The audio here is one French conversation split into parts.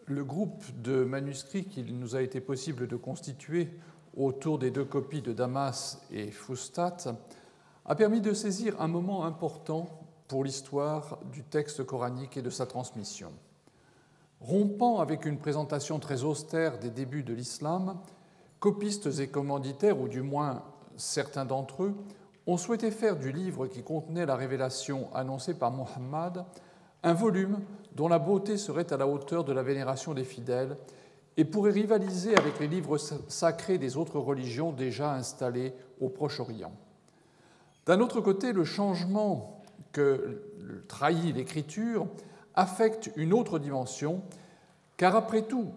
le groupe de manuscrits qu'il nous a été possible de constituer autour des deux copies de Damas et Fustat a permis de saisir un moment important pour l'histoire du texte coranique et de sa transmission. Rompant avec une présentation très austère des débuts de l'islam, copistes et commanditaires, ou du moins certains d'entre eux, ont souhaité faire du livre qui contenait la révélation annoncée par Mohammed un volume dont la beauté serait à la hauteur de la vénération des fidèles et pourrait rivaliser avec les livres sacrés des autres religions déjà installées au Proche-Orient. D'un autre côté, le changement que trahit l'écriture affecte une autre dimension, car après tout,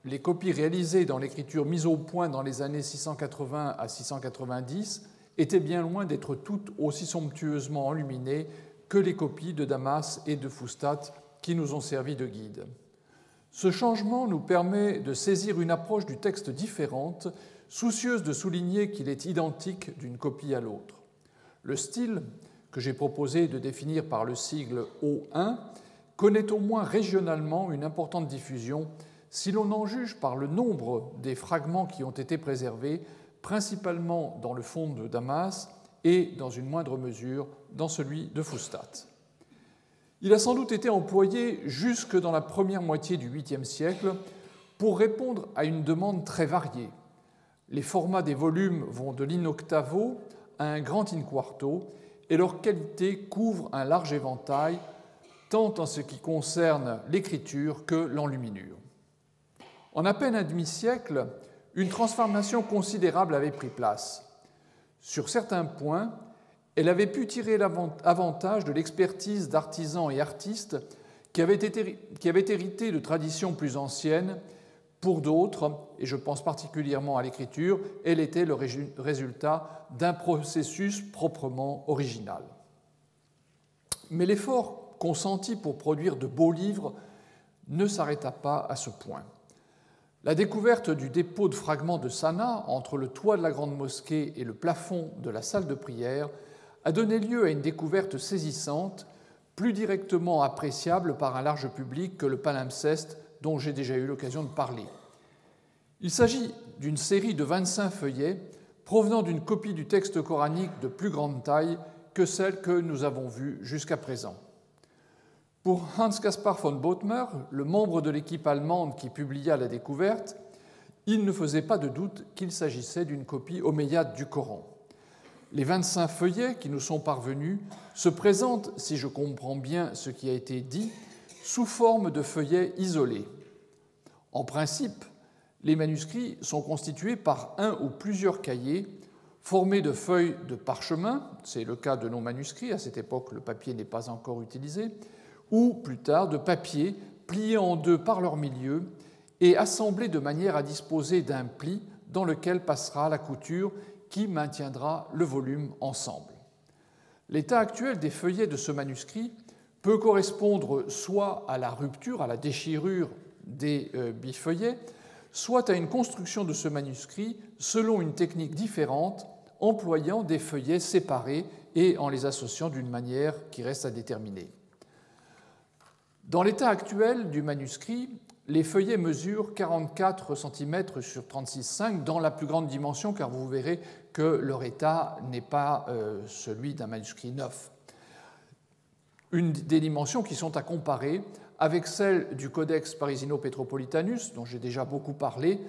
les copies réalisées dans l'écriture mise au point dans les années 680 à 690 étaient bien loin d'être toutes aussi somptueusement enluminées que les copies de Damas et de Fustat qui nous ont servi de guide. Ce changement nous permet de saisir une approche du texte différente, soucieuse de souligner qu'il est identique d'une copie à l'autre. Le style, que j'ai proposé de définir par le sigle O1, connaît au moins régionalement une importante diffusion si l'on en juge par le nombre des fragments qui ont été préservés, principalement dans le fond de Damas et, dans une moindre mesure, dans celui de Fustat. Il a sans doute été employé jusque dans la première moitié du VIIIe siècle pour répondre à une demande très variée. Les formats des volumes vont de l'in-octavo à un grand in-quarto et leur qualité couvre un large éventail, tant en ce qui concerne l'écriture que l'enluminure. En à peine un demi-siècle, une transformation considérable avait pris place. Sur certains points, elle avait pu tirer l'avantage de l'expertise d'artisans et artistes qui avaient hérité de traditions plus anciennes. Pour d'autres, et je pense particulièrement à l'écriture, elle était le résultat d'un processus proprement original. Mais l'effort consenti pour produire de beaux livres ne s'arrêta pas à ce point. La découverte du dépôt de fragments de Sanaa entre le toit de la grande mosquée et le plafond de la salle de prière a donné lieu à une découverte saisissante, plus directement appréciable par un large public que le palimpseste dont j'ai déjà eu l'occasion de parler. Il s'agit d'une série de 25 feuillets provenant d'une copie du texte coranique de plus grande taille que celle que nous avons vue jusqu'à présent. Pour Hans Caspar von Bothmer, le membre de l'équipe allemande qui publia la découverte, il ne faisait pas de doute qu'il s'agissait d'une copie omeyyade du Coran. Les 25 feuillets qui nous sont parvenus se présentent, si je comprends bien ce qui a été dit, sous forme de feuillets isolés. En principe, les manuscrits sont constitués par un ou plusieurs cahiers formés de feuilles de parchemin, c'est le cas de nos manuscrits, à cette époque le papier n'est pas encore utilisé, ou plus tard de papier pliés en deux par leur milieu et assemblés de manière à disposer d'un pli dans lequel passera la couture qui maintiendra le volume ensemble. L'état actuel des feuillets de ce manuscrit peut correspondre soit à la rupture, à la déchirure des bifeuillets, soit à une construction de ce manuscrit selon une technique différente, employant des feuillets séparés et en les associant d'une manière qui reste à déterminer. Dans l'état actuel du manuscrit, les feuillets mesurent 44 cm sur 36,5 dans la plus grande dimension, car vous verrez que leur état n'est pas celui d'un manuscrit neuf. Des dimensions qui sont à comparer avec celles du Codex Parisino-Petropolitanus, dont j'ai déjà beaucoup parlé,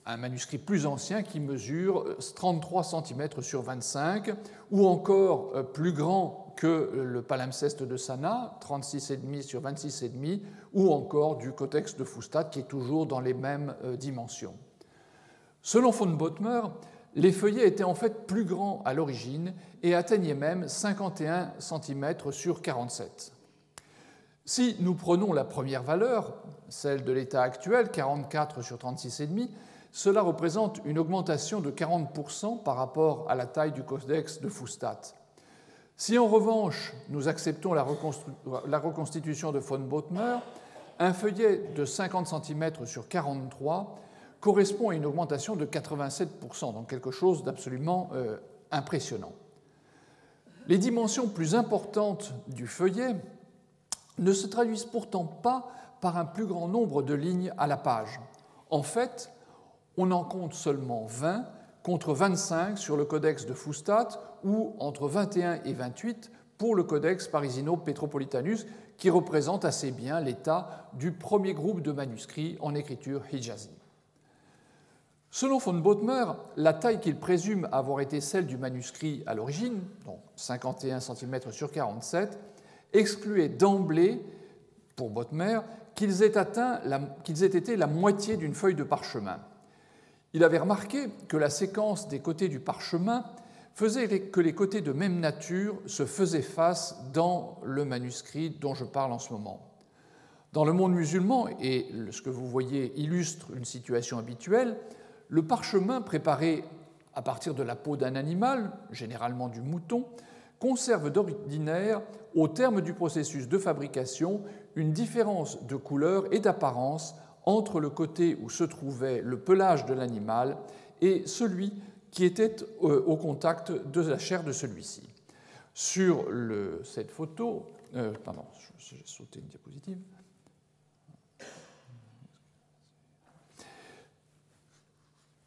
un manuscrit plus ancien qui mesure 33 cm sur 25, ou encore plus grand que le palimpseste de Sanaa, 36,5 sur 26,5, ou encore du Codex de Fustat, qui est toujours dans les mêmes dimensions. Selon von Bothmer, les feuillets étaient en fait plus grands à l'origine et atteignaient même 51 cm sur 47. Si nous prenons la première valeur, celle de l'état actuel, 44 sur 36,5, cela représente une augmentation de 40% par rapport à la taille du Codex de Fustat. Si en revanche nous acceptons la reconstitution de von Bothmer, un feuillet de 50 cm sur 43 correspond à une augmentation de 87%, donc quelque chose d'absolument impressionnant. Les dimensions plus importantes du feuillet ne se traduisent pourtant pas par un plus grand nombre de lignes à la page. En fait, on en compte seulement 20 contre 25 sur le codex de Fustat ou entre 21 et 28 pour le codex Parisino-Petropolitanus, qui représente assez bien l'état du premier groupe de manuscrits en écriture hijazi. Selon von Bothmer, la taille qu'il présume avoir été celle du manuscrit à l'origine, donc 51 cm sur 47, excluait d'emblée, pour Bothmer, qu'ils aient été la moitié d'une feuille de parchemin. Il avait remarqué que la séquence des côtés du parchemin faisait que les côtés de même nature se faisaient face dans le manuscrit dont je parle en ce moment. Dans le monde musulman, et ce que vous voyez illustre une situation habituelle, le parchemin préparé à partir de la peau d'un animal, généralement du mouton, conserve d'ordinaire, au terme du processus de fabrication, une différence de couleur et d'apparence entre le côté où se trouvait le pelage de l'animal et celui qui était au contact de la chair de celui-ci. Sur cette photo, pardon, j'ai sauté une diapositive.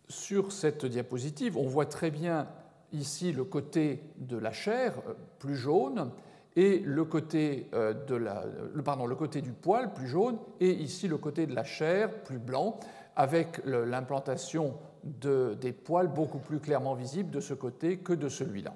Sur cette diapositive, on voit très bien ici le côté de la chair plus jaune et le côté, le côté du poil plus jaune et ici le côté de la chair plus blanc avec l'implantation des poils beaucoup plus clairement visibles de ce côté que de celui-là.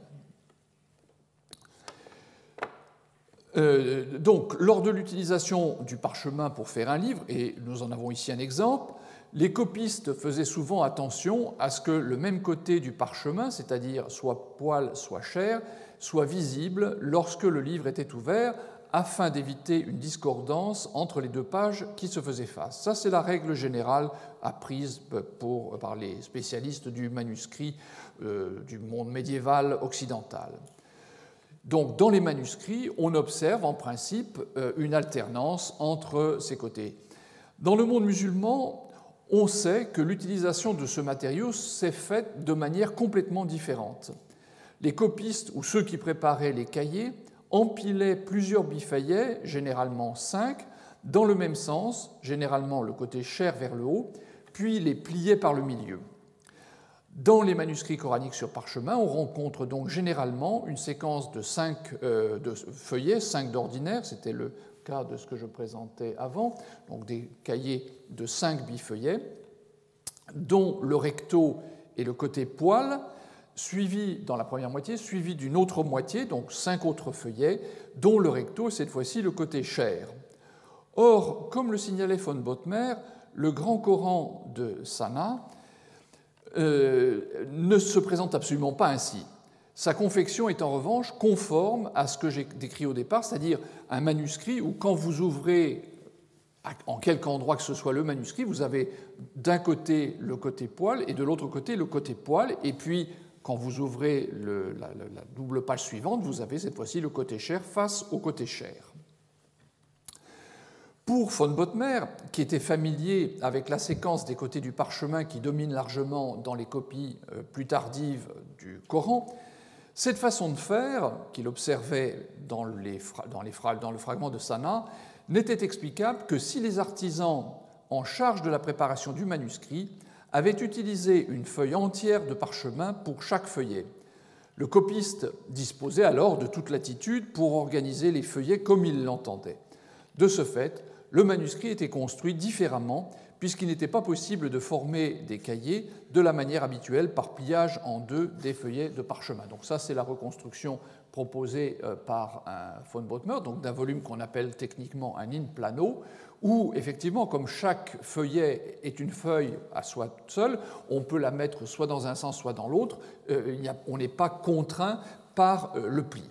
Donc, lors de l'utilisation du parchemin pour faire un livre, et nous en avons ici un exemple, les copistes faisaient souvent attention à ce que le même côté du parchemin, c'est-à-dire soit poil, soit chair, soit visible lorsque le livre était ouvert, afin d'éviter une discordance entre les deux pages qui se faisaient face. Ça, c'est la règle générale apprise par les spécialistes du manuscrit du monde médiéval occidental. Donc, dans les manuscrits, on observe en principe une alternance entre ces côtés. Dans le monde musulman, on sait que l'utilisation de ce matériau s'est faite de manière complètement différente. Les copistes ou ceux qui préparaient les cahiers empilaient plusieurs bifeuillets, généralement 5, dans le même sens, généralement le côté chair vers le haut, puis les pliaient par le milieu. Dans les manuscrits coraniques sur parchemin, on rencontre donc généralement une séquence de 5 feuillets, 5 d'ordinaire, c'était le cas de ce que je présentais avant, donc des cahiers de 5 bifeuillets, dont le recto et le côté poil, suivi dans la première moitié, suivi d'une autre moitié, donc 5 autres feuillets, dont le recto, cette fois-ci, le côté chair. Or, comme le signalait von Bothmer, le Grand Coran de Sanaa ne se présente absolument pas ainsi. Sa confection est en revanche conforme à ce que j'ai décrit au départ, c'est-à-dire un manuscrit où quand vous ouvrez en quelque endroit que ce soit le manuscrit, vous avez d'un côté le côté poil et de l'autre côté le côté poil, et puis quand vous ouvrez la double page suivante, vous avez cette fois-ci le côté chair face au côté chair. Pour von Bothmer, qui était familier avec la séquence des côtés du parchemin qui domine largement dans les copies plus tardives du Coran, cette façon de faire, qu'il observait dans le fragment de Sanaa, n'était explicable que si les artisans en charge de la préparation du manuscrit avaient utilisé une feuille entière de parchemin pour chaque feuillet. Le copiste disposait alors de toute latitude pour organiser les feuillets comme il l'entendait. De ce fait, le manuscrit était construit différemment puisqu'il n'était pas possible de former des cahiers de la manière habituelle par pliage en deux des feuillets de parchemin. Donc ça, c'est la reconstruction proposée par von Bothmer, donc d'un volume qu'on appelle techniquement un in plano, où effectivement, comme chaque feuillet est une feuille à soi seule, on peut la mettre soit dans un sens, soit dans l'autre, on n'est pas contraint par le pli.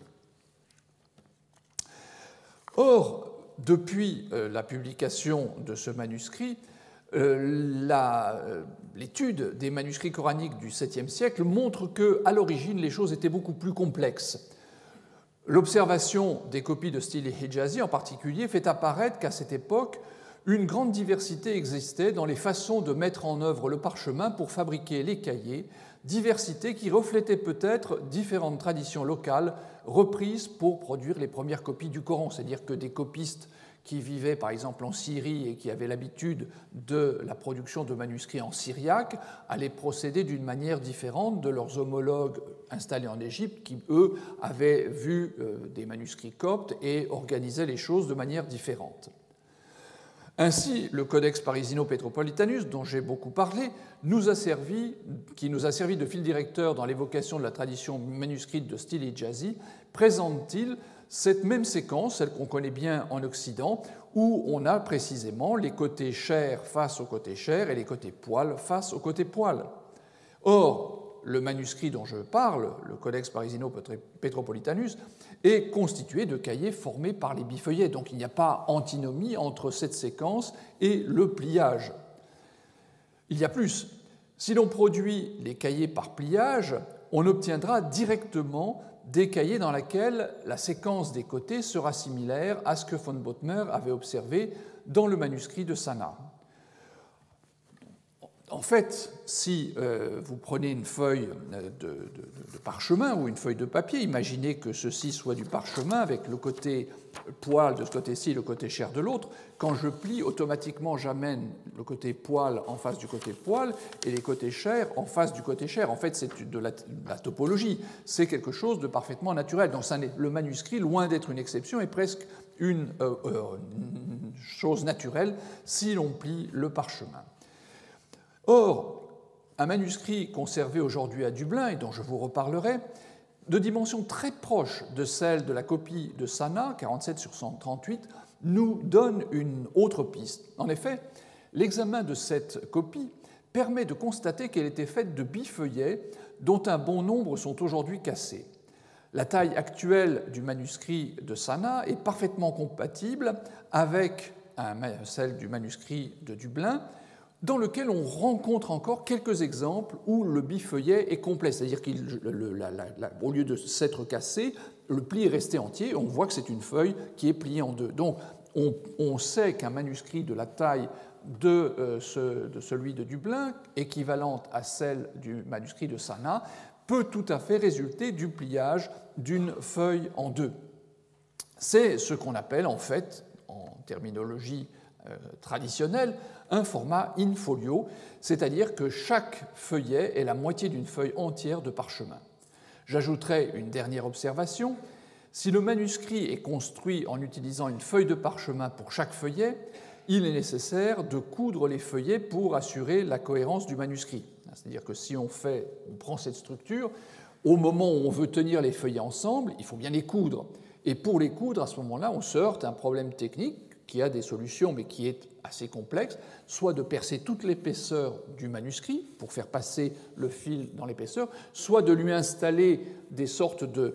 Or, depuis la publication de ce manuscrit, l'étude des manuscrits coraniques du 7e siècle montre qu'à l'origine, les choses étaient beaucoup plus complexes. L'observation des copies de style hijazi en particulier fait apparaître qu'à cette époque, une grande diversité existait dans les façons de mettre en œuvre le parchemin pour fabriquer les cahiers, diversité qui reflétait peut-être différentes traditions locales reprises pour produire les premières copies du Coran, c'est-à-dire que des copistes qui vivaient par exemple en Syrie et qui avaient l'habitude de la production de manuscrits en syriaque allaient procéder d'une manière différente de leurs homologues installés en Égypte qui, eux, avaient vu des manuscrits coptes et organisaient les choses de manière différente. Ainsi, le Codex Parisino-Petropolitanus, dont j'ai beaucoup parlé, qui nous a servi de fil directeur dans l'évocation de la tradition manuscrite de style hijazi, présente-t-il cette même séquence, celle qu'on connaît bien en Occident, où on a précisément les côtés chair face aux côtés chair et les côtés poil face aux côtés poil. Or, le manuscrit dont je parle, le Codex Parisino-Petropolitanus, est constitué de cahiers formés par les bifeuillets. Donc il n'y a pas antinomie entre cette séquence et le pliage. Il y a plus. Si l'on produit les cahiers par pliage, on obtiendra directement des cahiers dans lesquels la séquence des côtés sera similaire à ce que von Bothmer avait observé dans le manuscrit de Sanna. En fait, si vous prenez une feuille de parchemin ou une feuille de papier, imaginez que ceci soit du parchemin avec le côté poil de ce côté-ci et le côté chair de l'autre. Quand je plie, automatiquement, j'amène le côté poil en face du côté poil et les côtés chair en face du côté chair. En fait, c'est de la topologie. C'est quelque chose de parfaitement naturel. Donc, le manuscrit, loin d'être une exception, est presque une chose naturelle si l'on plie le parchemin. Or, un manuscrit conservé aujourd'hui à Dublin, et dont je vous reparlerai, de dimension très proche de celle de la copie de Sanna, 47 sur 138, nous donne une autre piste. En effet, l'examen de cette copie permet de constater qu'elle était faite de bifeuillets dont un bon nombre sont aujourd'hui cassés. La taille actuelle du manuscrit de Sanna est parfaitement compatible avec celle du manuscrit de Dublin, dans lequel on rencontre encore quelques exemples où le bifeuillet est complet, c'est-à-dire qu'au lieu de s'être cassé, le pli est resté entier, on voit que c'est une feuille qui est pliée en deux. Donc on sait qu'un manuscrit de la taille de celui de Dublin, équivalente à celle du manuscrit de Sanna, peut tout à fait résulter du pliage d'une feuille en deux. C'est ce qu'on appelle en fait, en terminologie traditionnelle, un format in folio, c'est-à-dire que chaque feuillet est la moitié d'une feuille entière de parchemin. J'ajouterai une dernière observation. Si le manuscrit est construit en utilisant une feuille de parchemin pour chaque feuillet, il est nécessaire de coudre les feuillets pour assurer la cohérence du manuscrit. C'est-à-dire que si on prend cette structure, au moment où on veut tenir les feuillets ensemble, il faut bien les coudre. Et pour les coudre, à ce moment-là, on se heurte à un problème technique qui a des solutions, mais qui est assez complexe, soit de percer toute l'épaisseur du manuscrit pour faire passer le fil dans l'épaisseur, soit de lui installer des sortes de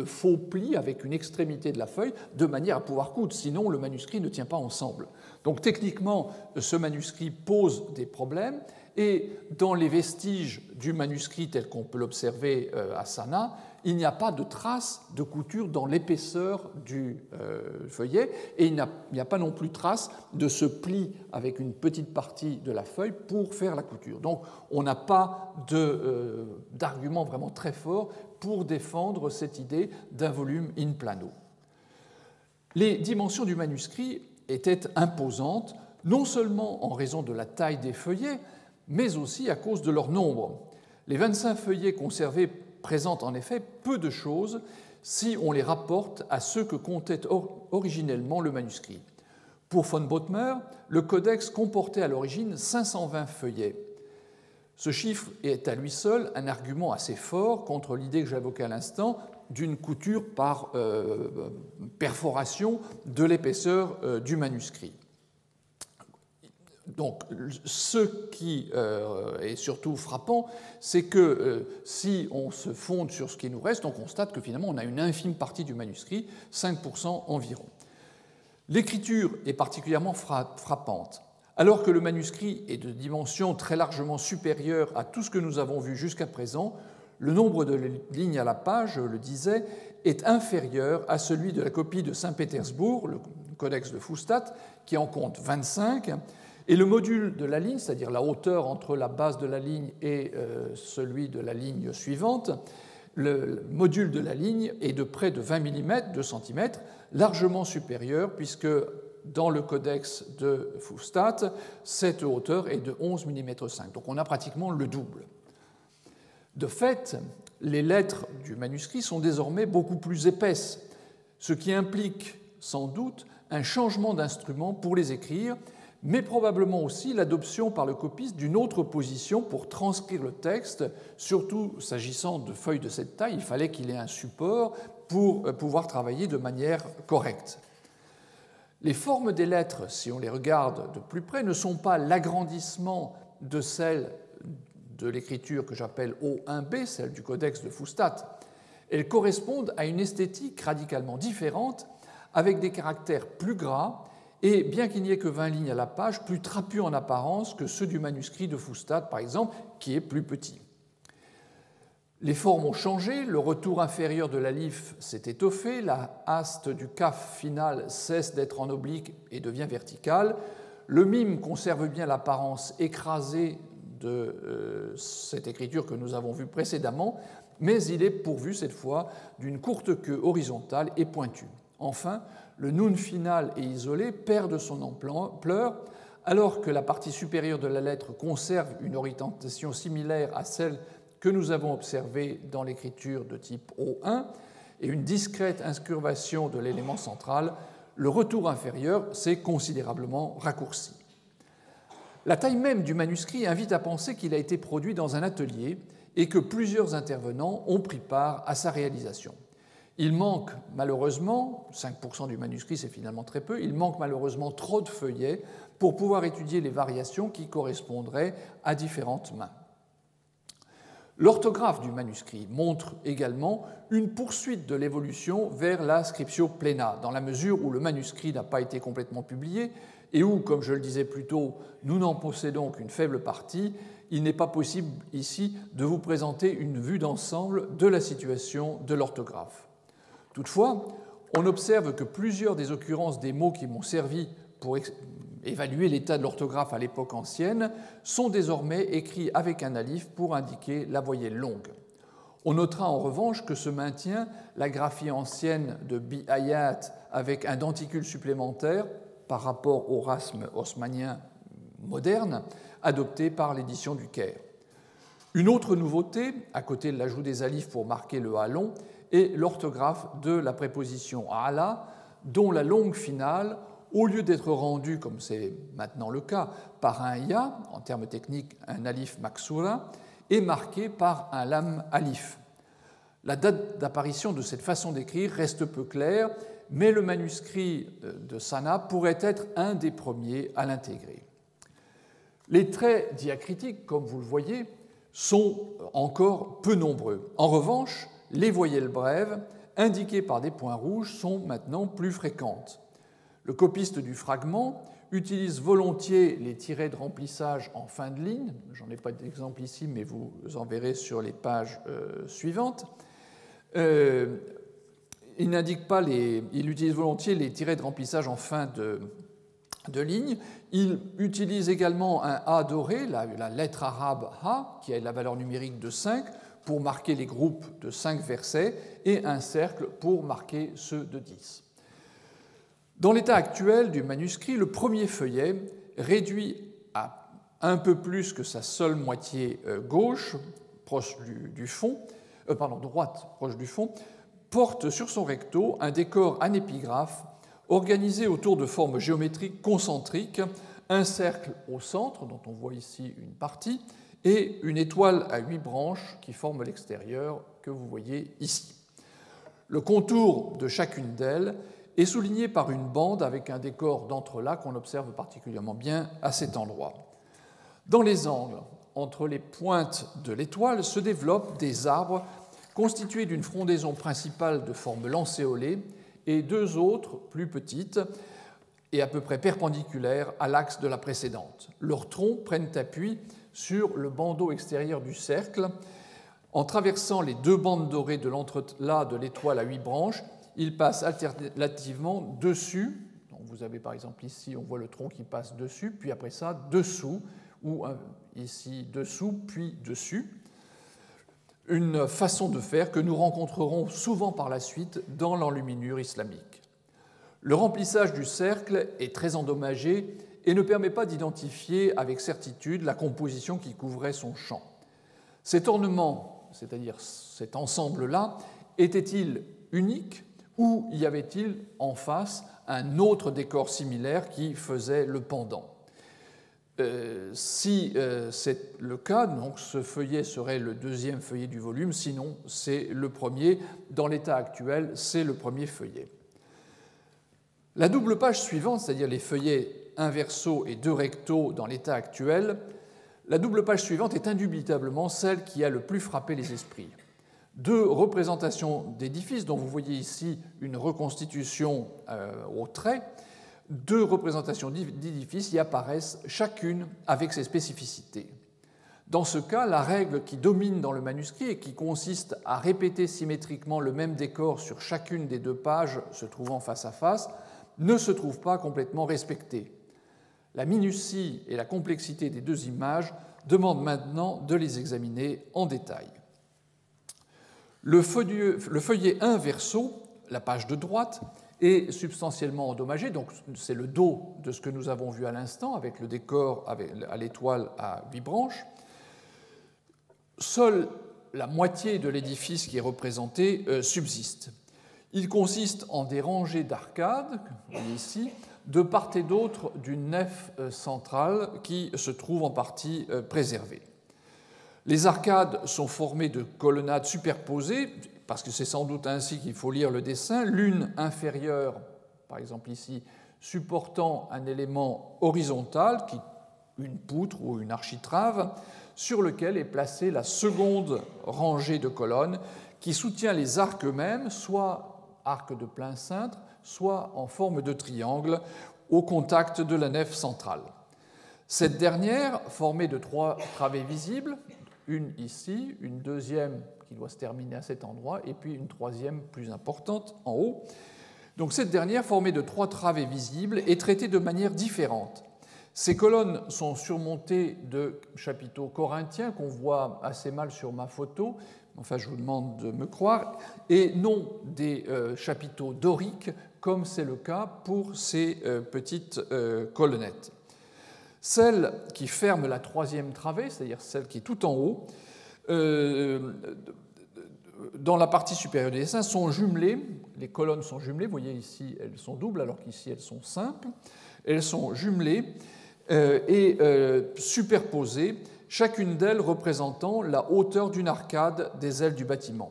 faux plis avec une extrémité de la feuille, de manière à pouvoir coudre, sinon le manuscrit ne tient pas ensemble. Donc techniquement, ce manuscrit pose des problèmes, et dans les vestiges du manuscrit tel qu'on peut l'observer à Sanna, il n'y a pas de trace de couture dans l'épaisseur du feuillet, et il n'y a pas non plus trace de ce pli avec une petite partie de la feuille pour faire la couture. Donc on n'a pas d'argument vraiment très fort pour défendre cette idée d'un volume in plano. Les dimensions du manuscrit étaient imposantes, non seulement en raison de la taille des feuillets, mais aussi à cause de leur nombre. Les 25 feuillets conservés présentent en effet peu de choses si on les rapporte à ceux que comptait originellement le manuscrit. Pour von Bothmer, le codex comportait à l'origine 520 feuillets. Ce chiffre est à lui seul un argument assez fort contre l'idée que j'évoquais à l'instant d'une couture par perforation de l'épaisseur du manuscrit. Donc, ce qui est surtout frappant, c'est que si on se fonde sur ce qui nous reste, on constate que finalement on a une infime partie du manuscrit, 5% environ. L'écriture est particulièrement frappante. Alors que le manuscrit est de dimension très largement supérieure à tout ce que nous avons vu jusqu'à présent, le nombre de lignes à la page, je le disais, est inférieur à celui de la copie de Saint-Pétersbourg, le codex de Fustat, qui en compte 25, et le module de la ligne, c'est-à-dire la hauteur entre la base de la ligne et celui de la ligne suivante, le module de la ligne est de près de 20 mm, 2 cm, largement supérieur puisque dans le codex de Fustat, cette hauteur est de 11 mm 5. Donc on a pratiquement le double. De fait, les lettres du manuscrit sont désormais beaucoup plus épaisses, ce qui implique sans doute un changement d'instrument pour les écrire, mais probablement aussi l'adoption par le copiste d'une autre position pour transcrire le texte, surtout s'agissant de feuilles de cette taille, il fallait qu'il ait un support pour pouvoir travailler de manière correcte. Les formes des lettres, si on les regarde de plus près, ne sont pas l'agrandissement de celles de l'écriture que j'appelle O1b, celle du codex de Fustat. Elles correspondent à une esthétique radicalement différente, avec des caractères plus gras et, bien qu'il n'y ait que 20 lignes à la page, plus trapus en apparence que ceux du manuscrit de Fustat, par exemple, qui est plus petit. Les formes ont changé, le retour inférieur de l'alif s'est étoffé, la haste du kaf final cesse d'être en oblique et devient verticale, le mime conserve bien l'apparence écrasée de cette écriture que nous avons vue précédemment, mais il est pourvu cette fois d'une courte queue horizontale et pointue. Enfin, le nun final et isolé perd de son ampleur, alors que la partie supérieure de la lettre conserve une orientation similaire à celle que nous avons observée dans l'écriture de type O1 et une discrète incurvation de l'élément central, le retour inférieur s'est considérablement raccourci. La taille même du manuscrit invite à penser qu'il a été produit dans un atelier et que plusieurs intervenants ont pris part à sa réalisation. Il manque malheureusement, 5% du manuscrit c'est finalement très peu, il manque malheureusement trop de feuillets pour pouvoir étudier les variations qui correspondraient à différentes mains. L'orthographe du manuscrit montre également une poursuite de l'évolution vers la scriptio plena, dans la mesure où le manuscrit n'a pas été complètement publié et où, comme je le disais plus tôt, nous n'en possédons qu'une faible partie. Il n'est pas possible ici de vous présenter une vue d'ensemble de la situation de l'orthographe. Toutefois, on observe que plusieurs des occurrences des mots qui m'ont servi pour évaluer l'état de l'orthographe à l'époque ancienne sont désormais écrits avec un alif pour indiquer la voyelle longue. On notera en revanche que se maintient la graphie ancienne de Bi-Ayat avec un denticule supplémentaire par rapport au rasme haussmannien moderne adopté par l'édition du Caire. Une autre nouveauté, à côté de l'ajout des alifs pour marquer le A long, est l'orthographe de la préposition ala, dont la longue finale, au lieu d'être rendue, comme c'est maintenant le cas, par un ya, en termes techniques un alif maksura, est marquée par un lam alif. La date d'apparition de cette façon d'écrire reste peu claire, mais le manuscrit de Sana pourrait être un des premiers à l'intégrer. Les traits diacritiques, comme vous le voyez, sont encore peu nombreux. En revanche, les voyelles brèves, indiquées par des points rouges, sont maintenant plus fréquentes. Le copiste du fragment utilise volontiers les tirets de remplissage en fin de ligne. J'en ai pas d'exemple ici, mais vous en verrez sur les pages suivantes. Il utilise volontiers les tirets de remplissage en fin de ligne. Il utilise également un A doré, la lettre arabe Ha, qui a la valeur numérique de 5, pour marquer les groupes de 5 versets, et un cercle pour marquer ceux de 10. Dans l'état actuel du manuscrit, le premier feuillet, réduit à un peu plus que sa seule moitié gauche, proche du fond, droite, proche du fond, porte sur son recto un décor anépigraphe organisé autour de formes géométriques concentriques, un cercle au centre, dont on voit ici une partie, et une étoile à 8 branches qui forment l'extérieur que vous voyez ici. Le contour de chacune d'elles est souligné par une bande avec un décor d'entrelacs qu'on observe particulièrement bien à cet endroit. Dans les angles, entre les pointes de l'étoile, se développent des arbres constitués d'une frondaison principale de forme lancéolée et deux autres, plus petites et à peu près perpendiculaires à l'axe de la précédente. Leurs troncs prennent appui sur le bandeau extérieur du cercle. En traversant les deux bandes dorées de l'entrelac de l'étoile à 8 branches, ils passent alternativement dessus. Donc vous avez par exemple ici, on voit le tronc qui passe dessus, puis après ça, dessous, ou ici, dessous, puis dessus. une façon de faire que nous rencontrerons souvent par la suite dans l'enluminure islamique. Le remplissage du cercle est très endommagé et ne permet pas d'identifier avec certitude la composition qui couvrait son champ. Cet ornement, c'est-à-dire cet ensemble-là, était-il unique ou y avait-il en face un autre décor similaire qui faisait le pendant? Si c'est le cas, donc ce feuillet serait le deuxième feuillet du volume, sinon c'est le premier. Dans l'état actuel, c'est le premier feuillet. La double page suivante, c'est-à-dire les feuillets un verso et deux recto dans l'état actuel, la double page suivante est indubitablement celle qui a le plus frappé les esprits. Deux représentations d'édifices, dont vous voyez ici une reconstitution au trait, deux représentations d'édifices y apparaissent chacune avec ses spécificités. Dans ce cas, la règle qui domine dans le manuscrit et qui consiste à répéter symétriquement le même décor sur chacune des deux pages se trouvant face à face ne se trouve pas complètement respectée. La minutie et la complexité des deux images demandent maintenant de les examiner en détail. Le feuillet 1 verso, la page de droite, est substantiellement endommagé, donc c'est le dos de ce que nous avons vu à l'instant avec le décor à l'étoile à 8 branches. Seule la moitié de l'édifice qui est représenté subsiste. Il consiste en des rangées d'arcades, vous voyez ici, de part et d'autre d'une nef centrale qui se trouve en partie préservée. Les arcades sont formées de colonnades superposées, parce que c'est sans doute ainsi qu'il faut lire le dessin, l'une inférieure, par exemple ici, supportant un élément horizontal, une poutre ou une architrave, sur lequel est placée la seconde rangée de colonnes qui soutient les arcs eux-mêmes, soit arcs de plein cintre, soit en forme de triangle, au contact de la nef centrale. Cette dernière, formée de 3 travées visibles, une ici, une deuxième qui doit se terminer à cet endroit, et puis une troisième plus importante en haut. Donc cette dernière, formée de 3 travées visibles, est traitée de manière différente. Ces colonnes sont surmontées de chapiteaux corinthiens qu'on voit assez mal sur ma photo, enfin je vous demande de me croire, et non des chapiteaux doriques, comme c'est le cas pour ces petites colonnettes. Celles qui ferment la troisième travée, c'est-à-dire celle qui est tout en haut, dans la partie supérieure des dessins, sont jumelées. Les colonnes sont jumelées. Vous voyez ici, elles sont doubles, alors qu'ici, elles sont simples. Elles sont jumelées et superposées, chacune d'elles représentant la hauteur d'une arcade des ailes du bâtiment.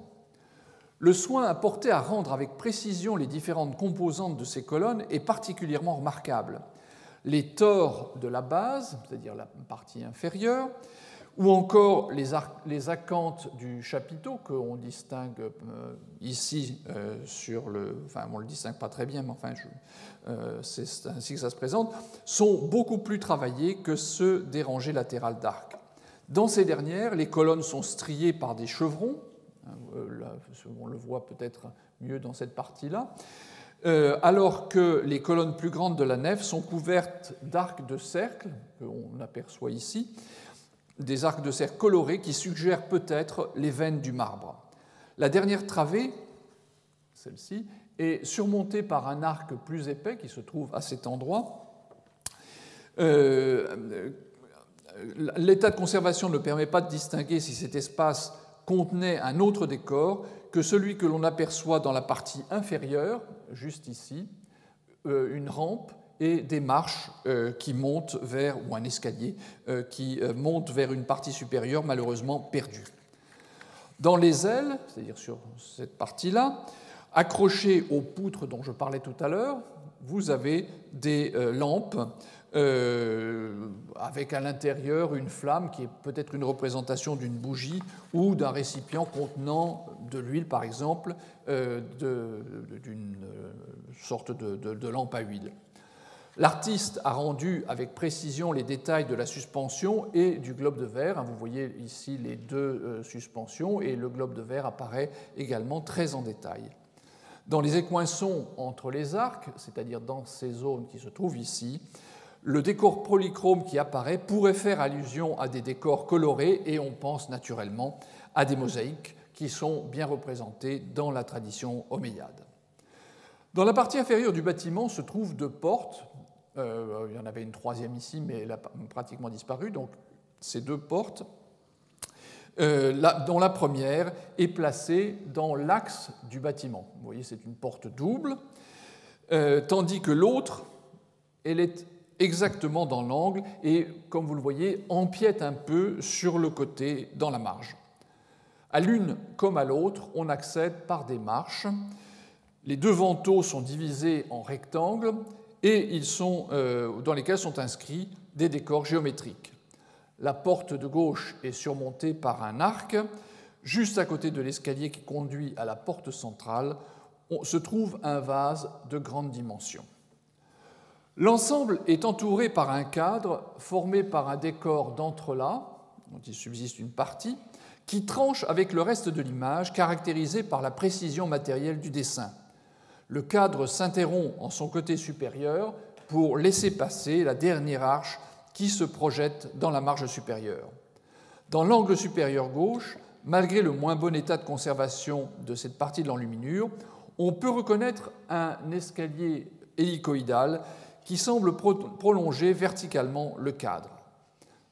Le soin apporté à rendre avec précision les différentes composantes de ces colonnes est particulièrement remarquable. Les tors de la base, c'est-à-dire la partie inférieure, ou encore les acanthes du chapiteau qu'on distingue ici sur le... Enfin, on ne le distingue pas très bien, mais enfin, c'est ainsi que ça se présente, sont beaucoup plus travaillés que ceux des rangées latérales d'arc. Dans ces dernières, les colonnes sont striées par des chevrons, on le voit peut-être mieux dans cette partie-là, alors que les colonnes plus grandes de la nef sont couvertes d'arcs de cercle, qu'on aperçoit ici, des arcs de cercle colorés qui suggèrent peut-être les veines du marbre. La dernière travée, celle-ci, est surmontée par un arc plus épais qui se trouve à cet endroit. L'état de conservation ne permet pas de distinguer si cet espace contenait un autre décor que celui que l'on aperçoit dans la partie inférieure, juste ici, une rampe et des marches qui montent vers, ou un escalier qui monte vers une partie supérieure malheureusement perdue. Dans les ailes, c'est-à-dire sur cette partie-là, accrochées aux poutres dont je parlais tout à l'heure, vous avez des lampes avec à l'intérieur une flamme qui est peut-être une représentation d'une bougie ou d'un récipient contenant de l'huile, par exemple, d'une sorte de lampe à huile. L'artiste a rendu avec précision les détails de la suspension et du globe de verre. Vous voyez ici les deux suspensions et le globe de verre apparaît également très en détail. Dans les écoinçons entre les arcs, c'est-à-dire dans ces zones qui se trouvent ici, le décor polychrome qui apparaît pourrait faire allusion à des décors colorés et on pense naturellement à des mosaïques qui sont bien représentées dans la tradition omeyyade. Dans la partie inférieure du bâtiment se trouvent 2 portes. Il y en avait une troisième ici, mais elle a pratiquement disparu. Donc, ces 2 portes, dont la première est placée dans l'axe du bâtiment. Vous voyez, c'est une porte double, tandis que l'autre, elle est exactement dans l'angle et, comme vous le voyez, empiète un peu sur le côté dans la marge. À l'une comme à l'autre, on accède par des marches. Les 2 vantaux sont divisés en rectangles et dans lesquels sont inscrits des décors géométriques. La porte de gauche est surmontée par un arc. Juste à côté de l'escalier qui conduit à la porte centrale se trouve un vase de grande dimension. L'ensemble est entouré par un cadre formé par un décor d'entrelacs, dont il subsiste une partie, qui tranche avec le reste de l'image, caractérisé par la précision matérielle du dessin. Le cadre s'interrompt en son côté supérieur pour laisser passer la dernière arche qui se projette dans la marge supérieure. Dans l'angle supérieur gauche, malgré le moins bon état de conservation de cette partie de l'enluminure, on peut reconnaître un escalier hélicoïdal qui semble prolonger verticalement le cadre.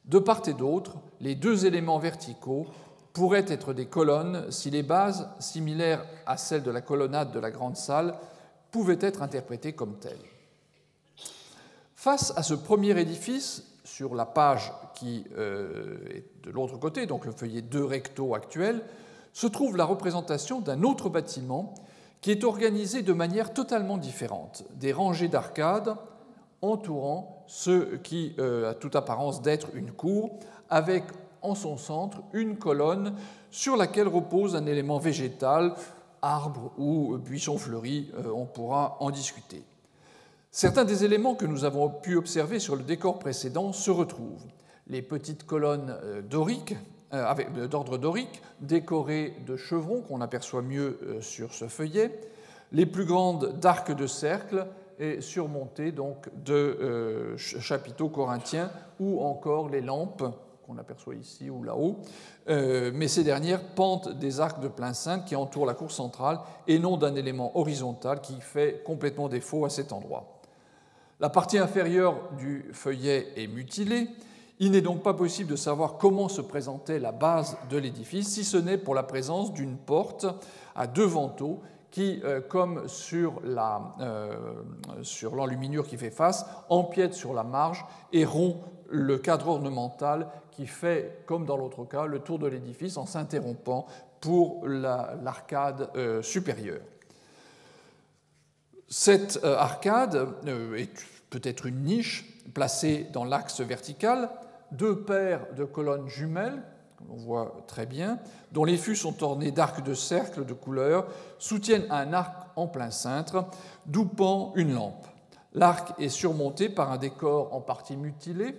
De part et d'autre, les 2 éléments verticaux pourraient être des colonnes si les bases, similaires à celles de la colonnade de la grande salle, pouvaient être interprétées comme telles. Face à ce premier édifice, sur la page qui est de l'autre côté, donc le feuillet 2 recto actuel, se trouve la représentation d'un autre bâtiment qui est organisé de manière totalement différente, des rangées d'arcades entourant ce qui a toute apparence d'être une cour, avec en son centre une colonne sur laquelle repose un élément végétal, arbre ou buisson fleuri, on pourra en discuter. Certains des éléments que nous avons pu observer sur le décor précédent se retrouvent. Les petites colonnes doriques, d'ordre dorique, décorées de chevrons qu'on aperçoit mieux sur ce feuillet, les plus grandes d'arcs de cercle et surmontées donc de chapiteaux corinthiens ou encore les lampes qu'on aperçoit ici ou là-haut, mais ces dernières pentent des arcs de plein cintre qui entourent la cour centrale et non d'un élément horizontal qui fait complètement défaut à cet endroit. La partie inférieure du feuillet est mutilée. Il n'est donc pas possible de savoir comment se présentait la base de l'édifice, si ce n'est pour la présence d'une porte à 2 vantaux qui, comme sur l'enluminure qui fait face, empiète sur la marge et rompt le cadre ornemental qui fait, comme dans l'autre cas, le tour de l'édifice en s'interrompant pour l'arcade supérieure. Cette arcade est peut-être une niche placée dans l'axe vertical, 2 paires de colonnes jumelles, comme on voit très bien, dont les fûts sont ornés d'arcs de cercle de couleur, soutiennent un arc en plein cintre, d'où pend une lampe. L'arc est surmonté par un décor en partie mutilé,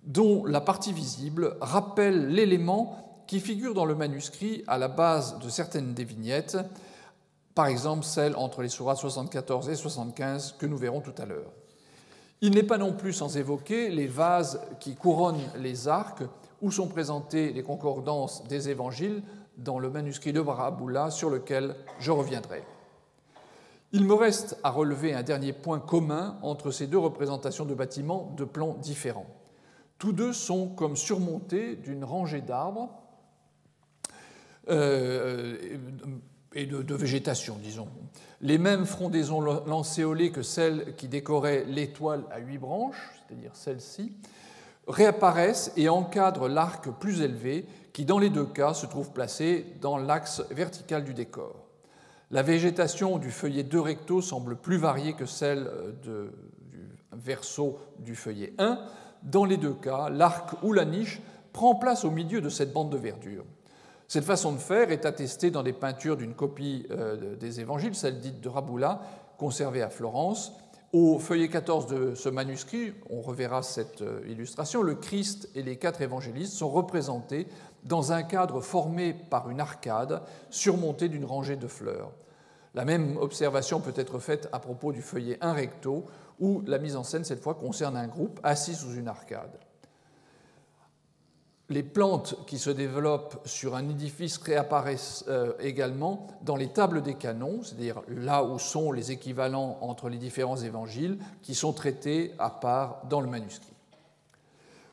dont la partie visible rappelle l'élément qui figure dans le manuscrit à la base de certaines des vignettes, par exemple celle entre les sourates 74 et 75 que nous verrons tout à l'heure. Il n'est pas non plus sans évoquer les vases qui couronnent les arcs où sont présentées les concordances des évangiles dans le manuscrit de Baraboula sur lequel je reviendrai. Il me reste à relever un dernier point commun entre ces 2 représentations de bâtiments de plans différents. Tous 2 sont comme surmontés d'une rangée d'arbres et de végétation, disons. Les mêmes frondaisons lancéolées que celles qui décoraient l'étoile à 8 branches, c'est-à-dire celle-ci, réapparaissent et encadrent l'arc plus élevé qui, dans les 2 cas, se trouve placé dans l'axe vertical du décor. La végétation du feuillet 2 recto semble plus variée que celle du verso du feuillet 1. Dans les 2 cas, l'arc ou la niche prend place au milieu de cette bande de verdure. Cette façon de faire est attestée dans des peintures d'une copie des évangiles, celle dite de Raboula, conservée à Florence. Au feuillet 14 de ce manuscrit, on reverra cette illustration, le Christ et les 4 évangélistes sont représentés dans un cadre formé par une arcade surmontée d'une rangée de fleurs. La même observation peut être faite à propos du feuillet 1 recto, où la mise en scène, cette fois, concerne un groupe assis sous une arcade. Les plantes qui se développent sur un édifice réapparaissent également dans les tables des canons, c'est-à-dire là où sont les équivalents entre les différents évangiles qui sont traités à part dans le manuscrit.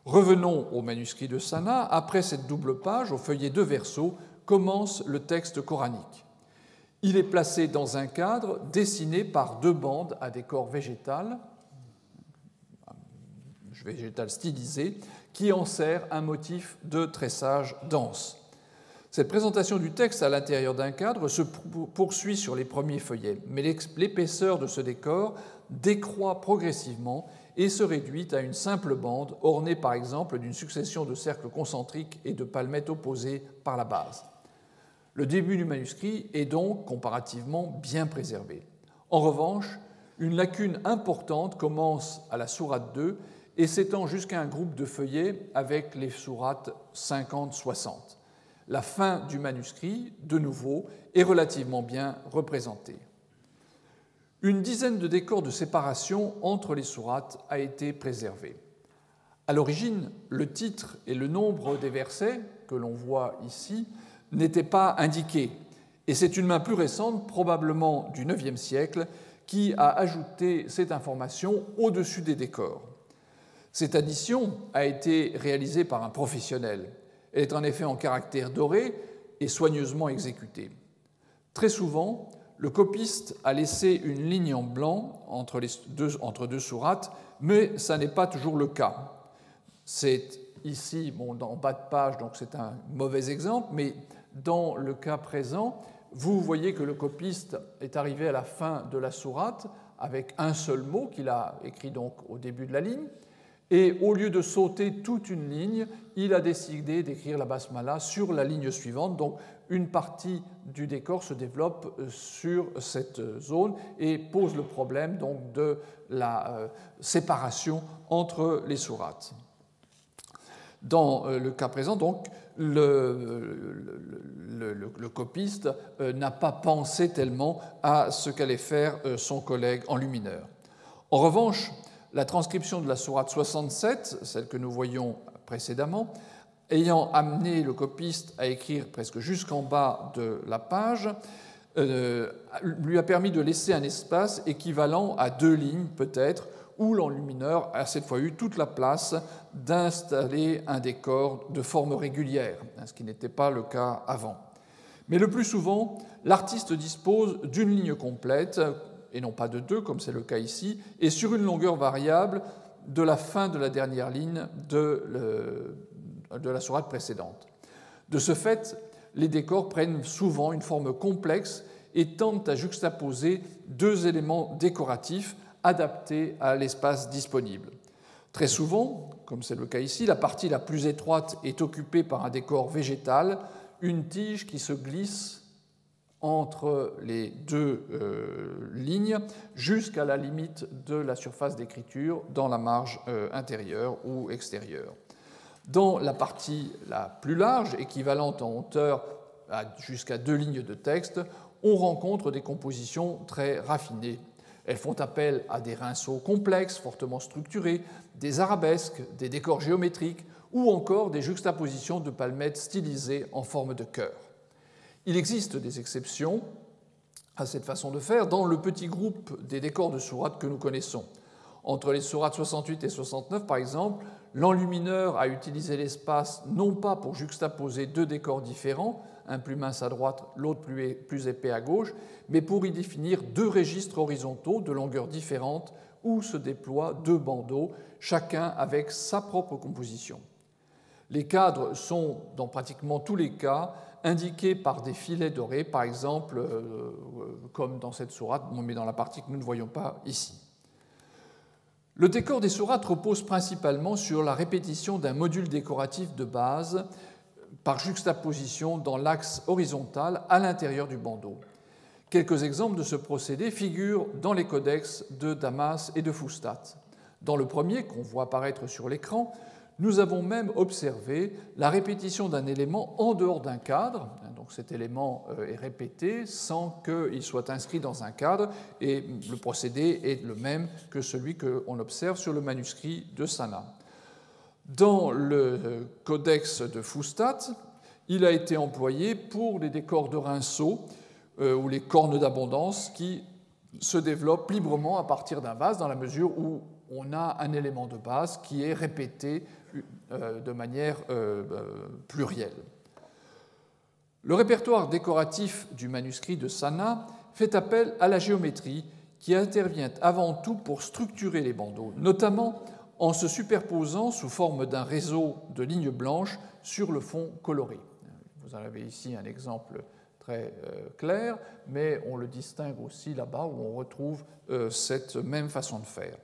Revenons au manuscrit de Sana. Après cette double page, au feuillet de verso, commence le texte coranique. Il est placé dans un cadre dessiné par 2 bandes à décor végétal stylisé, qui en sert un motif de tressage dense. Cette présentation du texte à l'intérieur d'un cadre se poursuit sur les premiers feuillets, mais l'épaisseur de ce décor décroît progressivement et se réduit à une simple bande ornée par exemple d'une succession de cercles concentriques et de palmettes opposées par la base. Le début du manuscrit est donc comparativement bien préservé. En revanche, une lacune importante commence à la sourate 2 et s'étend jusqu'à un groupe de feuillets avec les sourates 50-60. La fin du manuscrit, de nouveau, est relativement bien représentée. Une dizaine de décors de séparation entre les sourates a été préservée. À l'origine, le titre et le nombre des versets, que l'on voit ici, n'étaient pas indiqués, et c'est une main plus récente, probablement du IXe siècle, qui a ajouté cette information au-dessus des décors. Cette addition a été réalisée par un professionnel. Elle est en effet en caractère doré et soigneusement exécutée. Très souvent, le copiste a laissé une ligne en blanc entre deux sourates, mais ça n'est pas toujours le cas. C'est ici, en bas de page, donc c'est un mauvais exemple, mais dans le cas présent, vous voyez que le copiste est arrivé à la fin de la sourate avec un seul mot qu'il a écrit donc au début de la ligne, et au lieu de sauter toute une ligne, il a décidé d'écrire la basmala sur la ligne suivante. Donc une partie du décor se développe sur cette zone et pose le problème donc, de la séparation entre les sourates. Dans le cas présent, donc, le copiste n'a pas pensé tellement à ce qu'allait faire son collègue enlumineur. En revanche, la transcription de la sourate 67, celle que nous voyions précédemment, ayant amené le copiste à écrire presque jusqu'en bas de la page, lui a permis de laisser un espace équivalent à 2 lignes peut-être, où l'enlumineur a cette fois eu toute la place d'installer un décor de forme régulière, ce qui n'était pas le cas avant. Mais le plus souvent, l'artiste dispose d'une ligne complète, et non pas de 2, comme c'est le cas ici, et sur une longueur variable de la fin de la dernière ligne de la sourate précédente. De ce fait, les décors prennent souvent une forme complexe et tentent à juxtaposer 2 éléments décoratifs adaptés à l'espace disponible. Très souvent, comme c'est le cas ici, la partie la plus étroite est occupée par un décor végétal, une tige qui se glisse entre les 2 lignes jusqu'à la limite de la surface d'écriture dans la marge intérieure ou extérieure. Dans la partie la plus large, équivalente en hauteur jusqu'à 2 lignes de texte, on rencontre des compositions très raffinées. Elles font appel à des rinceaux complexes, fortement structurés, des arabesques, des décors géométriques ou encore des juxtapositions de palmettes stylisées en forme de cœur. Il existe des exceptions à cette façon de faire dans le petit groupe des décors de sourates que nous connaissons. Entre les sourates 68 et 69, par exemple, l'enlumineur a utilisé l'espace non pas pour juxtaposer 2 décors différents, un plus mince à droite, l'autre plus épais à gauche, mais pour y définir 2 registres horizontaux de longueur différente où se déploient 2 bandeaux, chacun avec sa propre composition. Les cadres sont, dans pratiquement tous les cas, indiqués par des filets dorés, par exemple, comme dans cette sourate, mais dans la partie que nous ne voyons pas ici. Le décor des sourates repose principalement sur la répétition d'un module décoratif de base par juxtaposition dans l'axe horizontal à l'intérieur du bandeau. Quelques exemples de ce procédé figurent dans les codex de Damas et de Fustat. Dans le premier, qu'on voit apparaître sur l'écran, nous avons même observé la répétition d'un élément en dehors d'un cadre, donc Donc cet élément est répété sans qu'il soit inscrit dans un cadre, et le procédé est le même que celui qu'on observe sur le manuscrit de Sanna. Dans le codex de Fustat, il a été employé pour les décors de rinceaux ou les cornes d'abondance qui se développent librement à partir d'un vase dans la mesure où on a un élément de base qui est répété de manière plurielle. Le répertoire décoratif du manuscrit de Sanna fait appel à la géométrie qui intervient avant tout pour structurer les bandeaux, notamment en se superposant sous forme d'un réseau de lignes blanches sur le fond coloré. Vous en avez ici un exemple très clair, mais on le distingue aussi là-bas où on retrouve cette même façon de faire.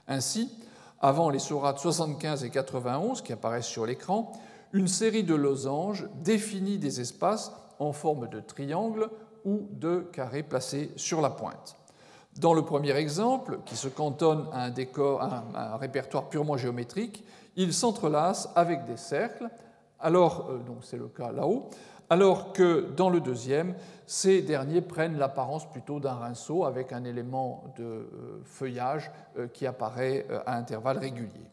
Ainsi, avant les sourates 75 et 91 qui apparaissent sur l'écran, une série de losanges définit des espaces en forme de triangle ou de carré placés sur la pointe. Dans le premier exemple, qui se cantonne à un répertoire purement géométrique, il s'entrelace avec des cercles, donc c'est le cas là-haut, alors que dans le deuxième, ces derniers prennent l'apparence plutôt d'un rinceau avec un élément de feuillage qui apparaît à intervalles réguliers.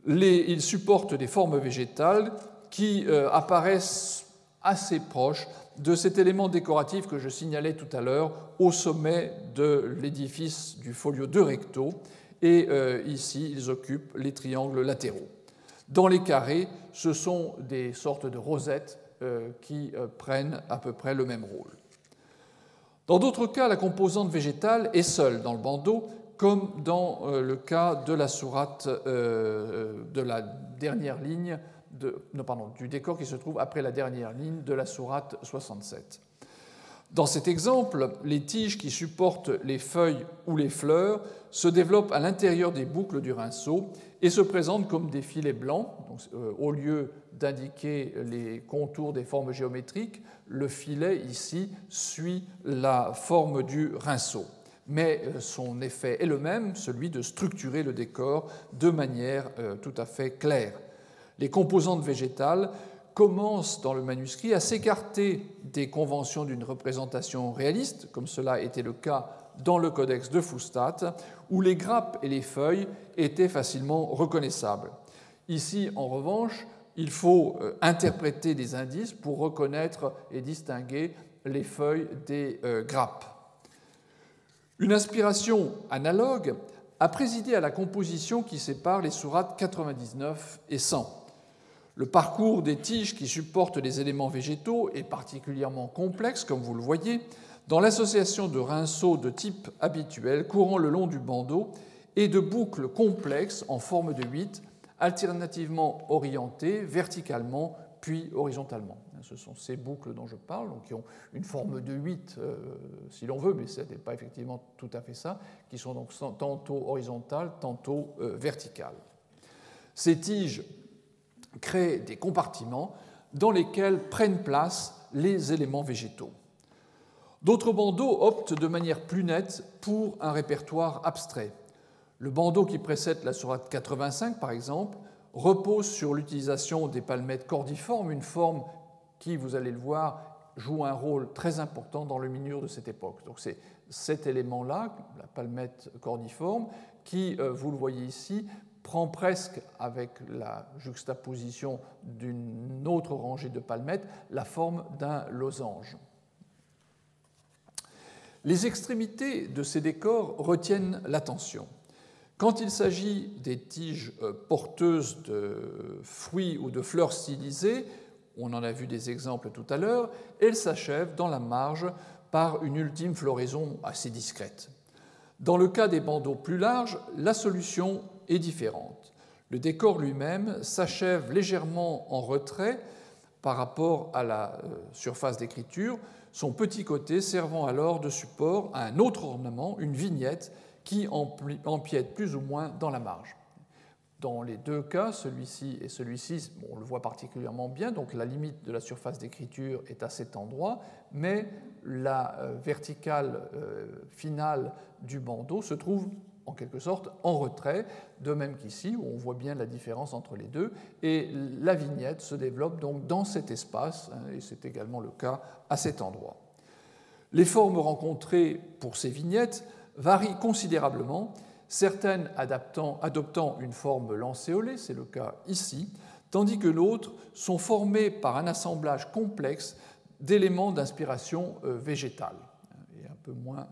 Ils supportent des formes végétales qui apparaissent assez proches de cet élément décoratif que je signalais tout à l'heure au sommet de l'édifice du folio de recto, et ici ils occupent les triangles latéraux. Dans les carrés, ce sont des sortes de rosettes qui prennent à peu près le même rôle. Dans d'autres cas, la composante végétale est seule dans le bandeau, comme dans le cas de la sourate de la dernière ligne du décor qui se trouve après la dernière ligne de la sourate 67. Dans cet exemple, les tiges qui supportent les feuilles ou les fleurs se développent à l'intérieur des boucles du rinceau et se présentent comme des filets blancs. Donc, au lieu d'indiquer les contours des formes géométriques, le filet ici suit la forme du rinceau. Mais son effet est le même, celui de structurer le décor de manière tout à fait claire. Les composantes végétales commencent dans le manuscrit à s'écarter des conventions d'une représentation réaliste, comme cela était le cas dans le codex de Fustat, où les grappes et les feuilles étaient facilement reconnaissables. Ici, en revanche, il faut interpréter des indices pour reconnaître et distinguer les feuilles des grappes. Une inspiration analogue a présidé à la composition qui sépare les sourates 99 et 100. Le parcours des tiges qui supportent les éléments végétaux est particulièrement complexe, comme vous le voyez, dans l'association de rinceaux de type habituel courant le long du bandeau et de boucles complexes en forme de 8, alternativement orientées verticalement puis horizontalement. Ce sont ces boucles dont je parle, donc qui ont une forme de 8 si l'on veut, mais ce n'est pas effectivement tout à fait ça, qui sont donc tantôt horizontales, tantôt verticales. Ces tiges créent des compartiments dans lesquels prennent place les éléments végétaux. D'autres bandeaux optent de manière plus nette pour un répertoire abstrait. Le bandeau qui précède la sourate 85, par exemple, repose sur l'utilisation des palmettes cordiformes, une forme qui, vous allez le voir, joue un rôle très important dans le minure de cette époque. Donc c'est cet élément-là, la palmette cordiforme, qui, vous le voyez ici, prend presque, avec la juxtaposition d'une autre rangée de palmettes, la forme d'un losange. Les extrémités de ces décors retiennent l'attention. Quand il s'agit des tiges porteuses de fruits ou de fleurs stylisées, on en a vu des exemples tout à l'heure, elles s'achèvent dans la marge par une ultime floraison assez discrète. Dans le cas des bandeaux plus larges, la solution est différente. Le décor lui-même s'achève légèrement en retrait par rapport à la surface d'écriture, son petit côté servant alors de support à un autre ornement, une vignette, qui empiète plus ou moins dans la marge. Dans les deux cas, celui-ci et celui-ci, on le voit particulièrement bien, donc la limite de la surface d'écriture est à cet endroit, mais la verticale finale du bandeau se trouve en quelque sorte en retrait, de même qu'ici, où on voit bien la différence entre les deux, et la vignette se développe donc dans cet espace, et c'est également le cas à cet endroit. Les formes rencontrées pour ces vignettes varient considérablement, certaines adoptant une forme lancéolée, c'est le cas ici, tandis que d'autres sont formées par un assemblage complexe d'éléments d'inspiration végétale, et un peu moins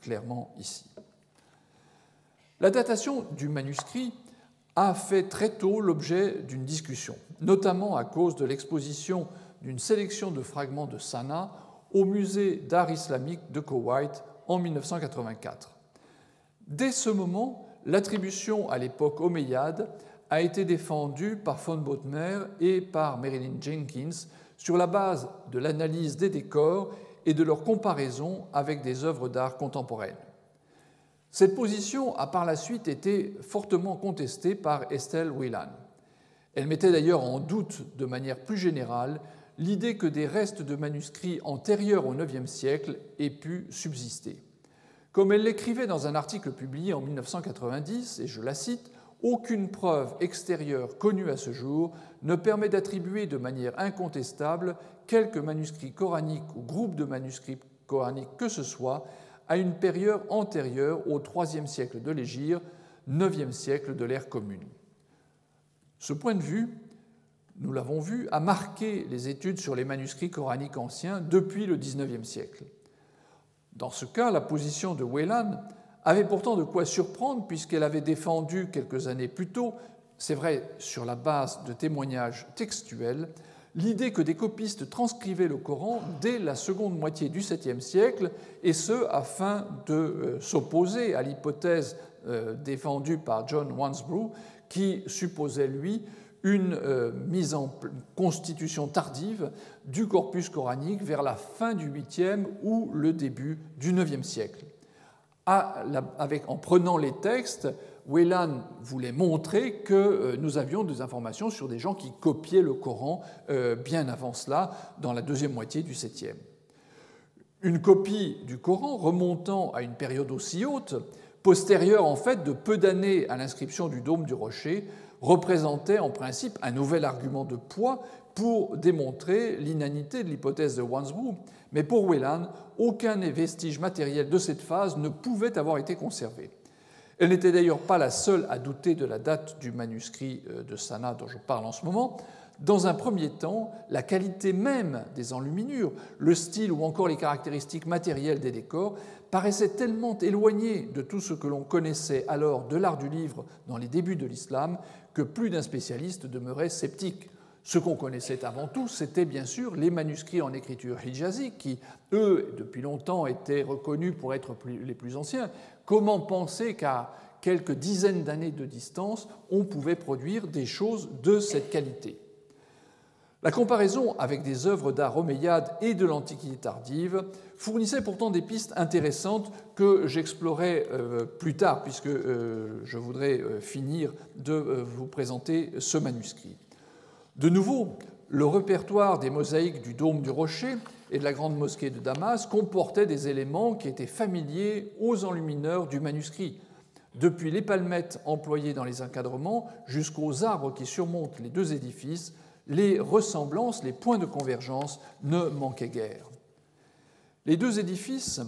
clairement ici. La datation du manuscrit a fait très tôt l'objet d'une discussion, notamment à cause de l'exposition d'une sélection de fragments de Sanaa au musée d'art islamique de Koweït en 1984. Dès ce moment, l'attribution à l'époque omeyyade a été défendue par von Bothmer et par Marilyn Jenkins sur la base de l'analyse des décors et de leur comparaison avec des œuvres d'art contemporaines. Cette position a par la suite été fortement contestée par Estelle Whelan. Elle mettait d'ailleurs en doute de manière plus générale l'idée que des restes de manuscrits antérieurs au IXe siècle aient pu subsister. Comme elle l'écrivait dans un article publié en 1990, et je la cite, « Aucune preuve extérieure connue à ce jour ne permet d'attribuer de manière incontestable quelque manuscrit coranique ou groupe de manuscrits coraniques que ce soit à une période antérieure au IIIe siècle de l'Hégire, IXe siècle de l'ère commune. » Ce point de vue, nous l'avons vu, a marqué les études sur les manuscrits coraniques anciens depuis le XIXe siècle. Dans ce cas, la position de Whelan avait pourtant de quoi surprendre puisqu'elle avait défendu quelques années plus tôt, c'est vrai sur la base de témoignages textuels, l'idée que des copistes transcrivaient le Coran dès la seconde moitié du VIIe siècle, et ce afin de s'opposer à l'hypothèse défendue par John Wansbrough qui supposait, lui, une mise en constitution tardive du corpus coranique vers la fin du 8e ou le début du 9e siècle. En prenant les textes, Whelan voulait montrer que nous avions des informations sur des gens qui copiaient le Coran bien avant cela, dans la deuxième moitié du 7e. Une copie du Coran remontant à une période aussi haute, postérieure en fait de peu d'années à l'inscription du dôme du rocher, représentait en principe un nouvel argument de poids pour démontrer l'inanité de l'hypothèse de Wansbrough, mais pour Whelan, aucun vestige matériel de cette phase ne pouvait avoir été conservé. Elle n'était d'ailleurs pas la seule à douter de la date du manuscrit de Sanaa dont je parle en ce moment. Dans un premier temps, la qualité même des enluminures, le style ou encore les caractéristiques matérielles des décors paraissaient tellement éloignées de tout ce que l'on connaissait alors de l'art du livre dans les débuts de l'islam que plus d'un spécialiste demeurait sceptique. Ce qu'on connaissait avant tout, c'était bien sûr les manuscrits en écriture hijazique qui, eux, depuis longtemps, étaient reconnus pour être les plus anciens. Comment penser qu'à quelques dizaines d'années de distance, on pouvait produire des choses de cette qualité ? La comparaison avec des œuvres d'art omeyyades et de l'Antiquité tardive fournissait pourtant des pistes intéressantes que j'explorerai plus tard, puisque je voudrais finir de vous présenter ce manuscrit. De nouveau, le répertoire des mosaïques du dôme du rocher et de la grande mosquée de Damas comportait des éléments qui étaient familiers aux enlumineurs du manuscrit, depuis les palmettes employées dans les encadrements jusqu'aux arbres qui surmontent les deux édifices. Les ressemblances, les points de convergence ne manquaient guère. Les deux édifices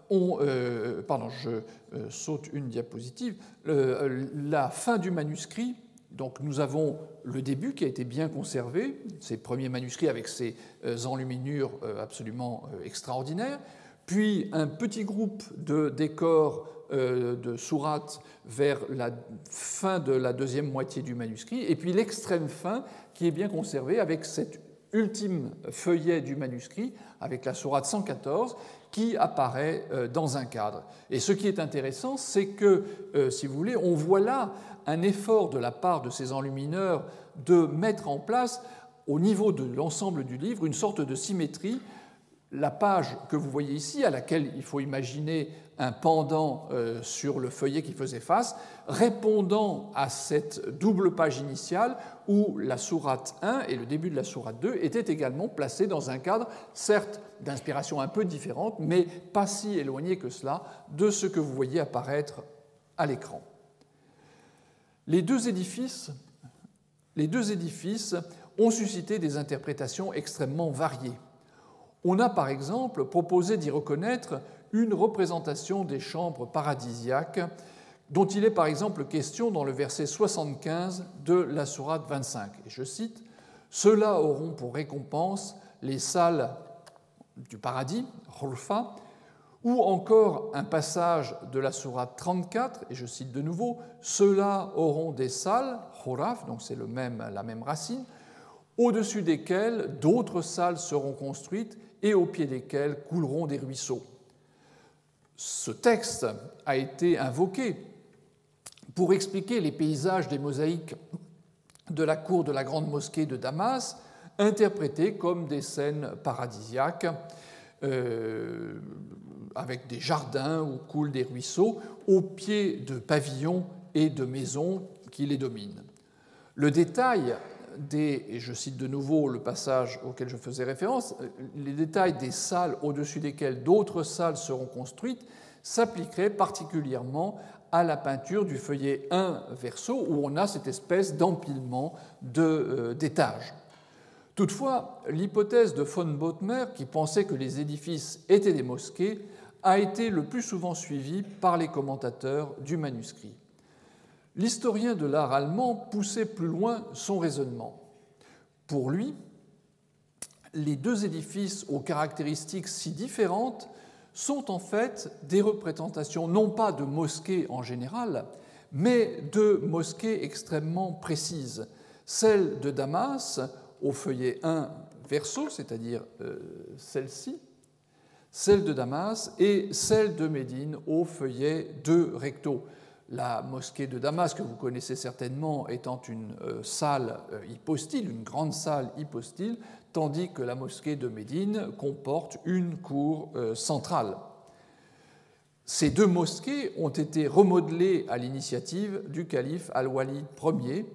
ont... je saute une diapositive. La fin du manuscrit, donc nous avons le début qui a été bien conservé, ces premiers manuscrits avec ces enluminures absolument extraordinaires, puis un petit groupe de décors de sourates vers la fin de la deuxième moitié du manuscrit, et puis l'extrême fin qui est bien conservé avec cet ultime feuillet du manuscrit, avec la sourate 114, qui apparaît dans un cadre. Et ce qui est intéressant, c'est que, si vous voulez, on voit là un effort de la part de ces enlumineurs de mettre en place, au niveau de l'ensemble du livre, une sorte de symétrie. La page que vous voyez ici, à laquelle il faut imaginer un pendant sur le feuillet qui faisait face, répondant à cette double page initiale où la sourate 1 et le début de la sourate 2 étaient également placés dans un cadre, certes d'inspiration un peu différente, mais pas si éloigné que cela de ce que vous voyez apparaître à l'écran. Les deux édifices ont suscité des interprétations extrêmement variées. On a par exemple proposé d'y reconnaître une représentation des chambres paradisiaques dont il est par exemple question dans le verset 75 de la sourate 25. Et je cite « Ceux-là auront pour récompense les salles du paradis, Khurfa », ou encore un passage de la sourate 34, et je cite de nouveau « Ceux-là auront des salles, Khuraf », donc c'est la même racine, au-dessus desquelles d'autres salles seront construites et au pied desquelles couleront des ruisseaux. Ce texte a été invoqué pour expliquer les paysages des mosaïques de la cour de la grande mosquée de Damas, interprétés comme des scènes paradisiaques, avec des jardins où coulent des ruisseaux, au pied de pavillons et de maisons qui les dominent. Le détail et je cite de nouveau le passage auquel je faisais référence, les détails des salles au-dessus desquelles d'autres salles seront construites s'appliqueraient particulièrement à la peinture du feuillet 1 verso, où on a cette espèce d'empilement d'étages. Toutefois, l'hypothèse de von Bothmer, qui pensait que les édifices étaient des mosquées, a été le plus souvent suivie par les commentateurs du manuscrit. L'historien de l'art allemand poussait plus loin son raisonnement. Pour lui, les deux édifices aux caractéristiques si différentes sont en fait des représentations non pas de mosquées en général, mais de mosquées extrêmement précises. Celle de Damas, au feuillet 1 verso, c'est-à-dire celle-ci, celle de Damas, et celle de Médine au feuillet 2 recto. La mosquée de Damas, que vous connaissez certainement, étant une salle hypostyle, une grande salle hypostyle, tandis que la mosquée de Médine comporte une cour centrale. Ces deux mosquées ont été remodelées à l'initiative du calife Al-Walid Ier,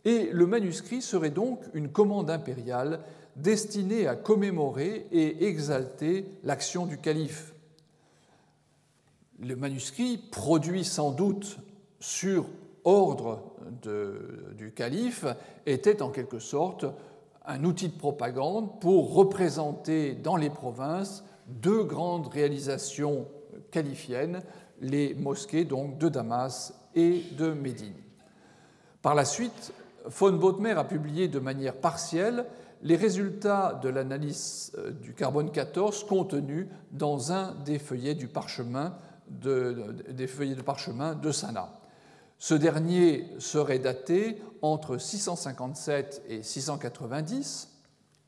et le manuscrit serait donc une commande impériale destinée à commémorer et exalter l'action du calife. Le manuscrit produit sans doute sur ordre du calife était en quelque sorte un outil de propagande pour représenter dans les provinces deux grandes réalisations califiennes, les mosquées donc de Damas et de Médine. Par la suite, von Bothmer a publié de manière partielle les résultats de l'analyse du carbone 14 contenus dans un des feuillets de parchemin de Sanaa. Ce dernier serait daté entre 657 et 690,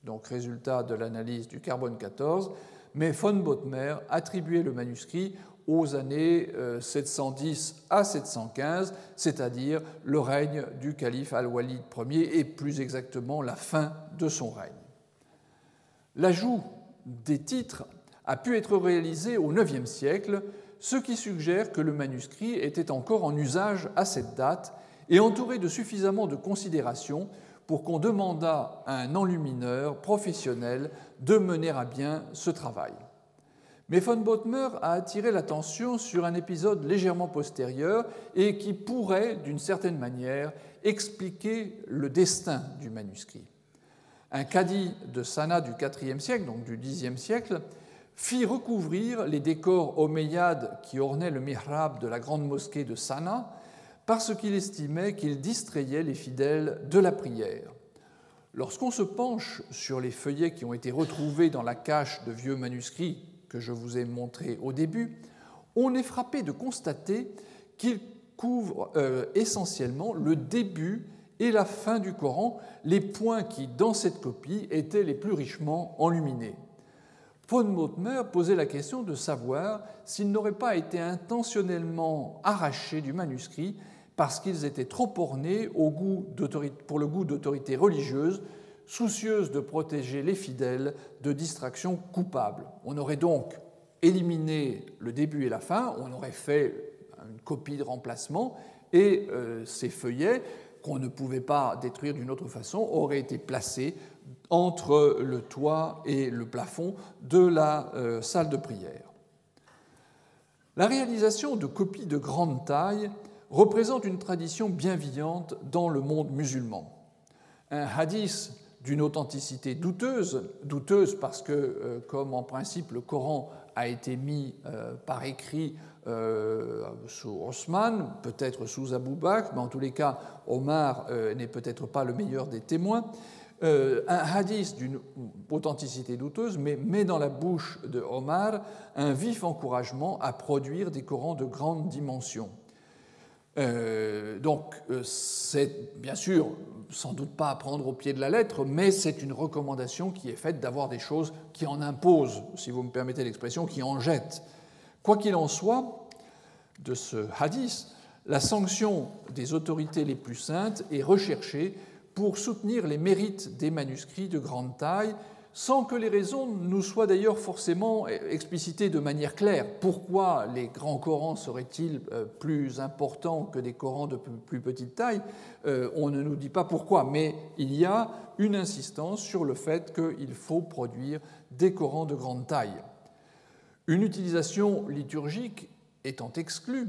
donc résultat de l'analyse du carbone 14, mais von Bothmer attribuait le manuscrit aux années 710 à 715, c'est-à-dire le règne du calife Al-Walid Ier et plus exactement la fin de son règne. L'ajout des titres a pu être réalisé au IXe siècle, ce qui suggère que le manuscrit était encore en usage à cette date et entouré de suffisamment de considérations pour qu'on demandât à un enlumineur professionnel de mener à bien ce travail. Mais von Bothmer a attiré l'attention sur un épisode légèrement postérieur et qui pourrait, d'une certaine manière, expliquer le destin du manuscrit. Un cadi de Sanaa du IVe siècle, donc du Xe siècle, fit recouvrir les décors omeyyades qui ornaient le mihrab de la grande mosquée de Sanaa parce qu'il estimait qu'ils distrayaient les fidèles de la prière. Lorsqu'on se penche sur les feuillets qui ont été retrouvés dans la cache de vieux manuscrits que je vous ai montrés au début, on est frappé de constater qu'ils couvrent essentiellement le début et la fin du Coran, les points qui, dans cette copie, étaient les plus richement enluminés. Von Bothmer posait la question de savoir s'ils n'auraient pas été intentionnellement arrachés du manuscrit parce qu'ils étaient trop ornés pour le goût d'autorité religieuse, soucieuse de protéger les fidèles de distractions coupables. On aurait donc éliminé le début et la fin, on aurait fait une copie de remplacement, et ces feuillets, qu'on ne pouvait pas détruire d'une autre façon, auraient été placés entre le toit et le plafond de la salle de prière. La réalisation de copies de grande taille représente une tradition bienveillante dans le monde musulman. Un hadith d'une authenticité douteuse parce que, comme en principe le Coran a été mis par écrit sous Osman, peut-être sous Abu Bakr, mais en tous les cas, Omar n'est peut-être pas le meilleur des témoins. Un hadith d'une authenticité douteuse met dans la bouche de Omar un vif encouragement à produire des Corans de grande dimension. Donc, c'est bien sûr sans doute pas à prendre au pied de la lettre, mais c'est une recommandation qui est faite d'avoir des choses qui en imposent, si vous me permettez l'expression, qui en jettent. Quoi qu'il en soit, de ce hadith, la sanction des autorités les plus saintes est recherchée pour soutenir les mérites des manuscrits de grande taille, sans que les raisons nous soient d'ailleurs forcément explicitées de manière claire. Pourquoi les grands Corans seraient-ils plus importants que des Corans de plus petite taille ? On ne nous dit pas pourquoi, mais il y a une insistance sur le fait qu'il faut produire des Corans de grande taille. Une utilisation liturgique étant exclue,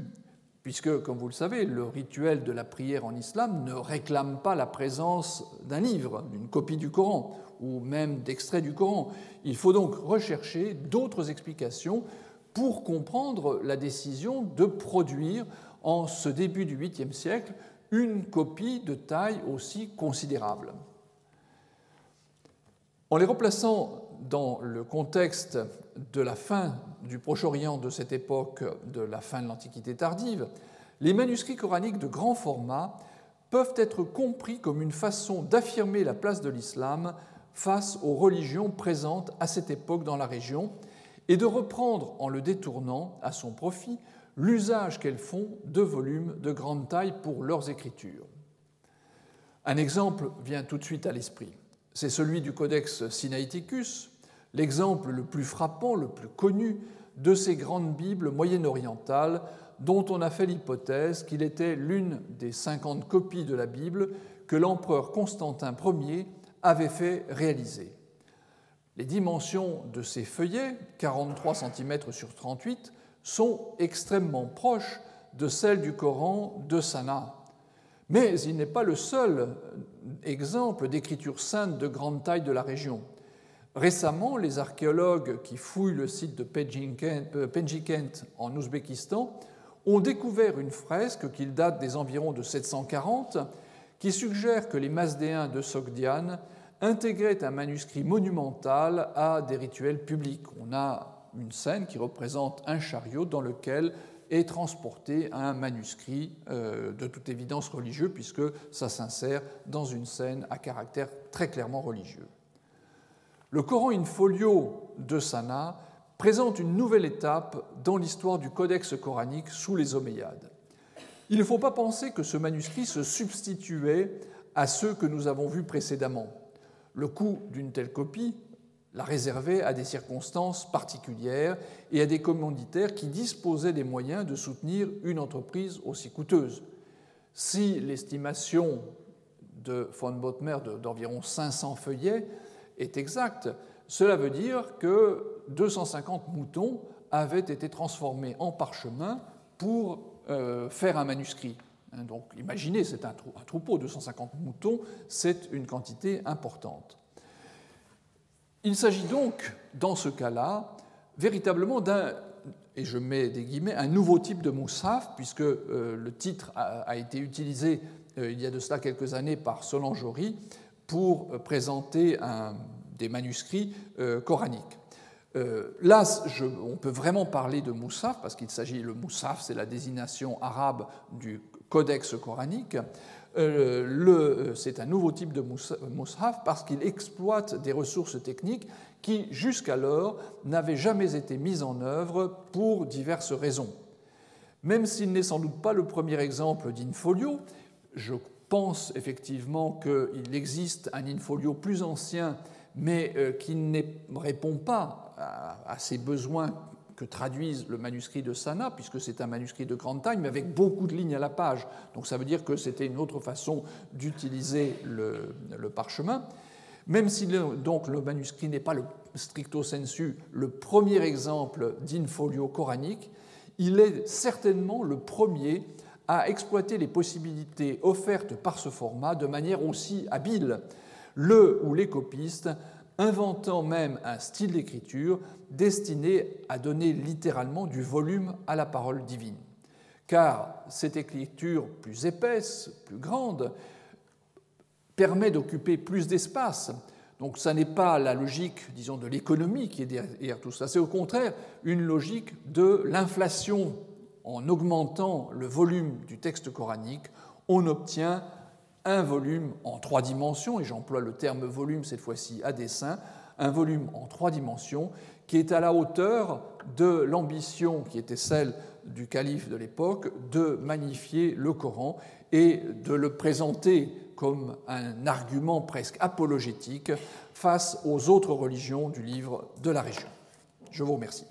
puisque, comme vous le savez, le rituel de la prière en islam ne réclame pas la présence d'un livre, d'une copie du Coran, ou même d'extraits du Coran. Il faut donc rechercher d'autres explications pour comprendre la décision de produire, en ce début du 8e siècle, une copie de taille aussi considérable. En les replaçant dans le contexte de la fin du Proche-Orient de cette époque, de la fin de l'Antiquité tardive, les manuscrits coraniques de grand format peuvent être compris comme une façon d'affirmer la place de l'islam face aux religions présentes à cette époque dans la région et de reprendre, en le détournant à son profit, l'usage qu'elles font de volumes de grande taille pour leurs écritures. Un exemple vient tout de suite à l'esprit. C'est celui du Codex Sinaiticus, l'exemple le plus frappant, le plus connu de ces grandes Bibles moyen-orientales dont on a fait l'hypothèse qu'il était l'une des 50 copies de la Bible que l'empereur Constantin Ier avait fait réaliser. Les dimensions de ces feuillets, 43 cm sur 38, sont extrêmement proches de celles du Coran de Sanaa. Mais il n'est pas le seul exemple d'écriture sainte de grande taille de la région. Récemment, les archéologues qui fouillent le site de Penjikent en Ouzbékistan ont découvert une fresque qui date des environs de 740 qui suggère que les Mazdéens de Sogdiane intégraient un manuscrit monumental à des rituels publics. On a une scène qui représente un chariot dans lequel est transporté un manuscrit de toute évidence religieux, puisque ça s'insère dans une scène à caractère très clairement religieux. Le Coran in folio de Sanaa présente une nouvelle étape dans l'histoire du codex coranique sous les Omeyyades. Il ne faut pas penser que ce manuscrit se substituait à ceux que nous avons vus précédemment. Le coût d'une telle copie la réservait à des circonstances particulières et à des commanditaires qui disposaient des moyens de soutenir une entreprise aussi coûteuse. Si l'estimation de von Bothmer d'environ 500 feuillets est exacte, cela veut dire que 250 moutons avaient été transformés en parchemin pour faire un manuscrit. Donc imaginez, c'est un troupeau, 250 moutons, c'est une quantité importante. Il s'agit donc, dans ce cas-là, véritablement d'un, et je mets des guillemets, un nouveau type de Mus'haf, puisque le titre a été utilisé il y a de cela quelques années par Solange Jory pour présenter des manuscrits coraniques. Là, on peut vraiment parler de Mus'haf, parce qu'il s'agit, le Mus'haf, c'est la désignation arabe du codex coranique. C'est un nouveau type de Mus'haf parce qu'il exploite des ressources techniques qui, jusqu'alors, n'avaient jamais été mises en œuvre pour diverses raisons. Même s'il n'est sans doute pas le premier exemple d'in-folio, je pense effectivement qu'il existe un in-folio plus ancien, mais qui ne répond pas à ces besoins que traduisent le manuscrit de Sana, puisque c'est un manuscrit de grande taille, mais avec beaucoup de lignes à la page. Donc ça veut dire que c'était une autre façon d'utiliser le parchemin. Même si donc le manuscrit n'est pas le stricto sensu le premier exemple d'in-folio coranique, il est certainement le premier à exploiter les possibilités offertes par ce format de manière aussi habile, le ou les copistes inventant même un style d'écriture destiné à donner littéralement du volume à la parole divine. Car cette écriture plus épaisse, plus grande, permet d'occuper plus d'espace. Donc ça n'est pas la logique, disons, de l'économie qui est derrière tout ça, c'est au contraire une logique de l'inflation. En augmentant le volume du texte coranique, on obtient un volume en 3 dimensions, et j'emploie le terme volume cette fois-ci à dessein, un volume en 3 dimensions qui est à la hauteur de l'ambition qui était celle du calife de l'époque de magnifier le Coran et de le présenter comme un argument presque apologétique face aux autres religions du livre de la région. Je vous remercie.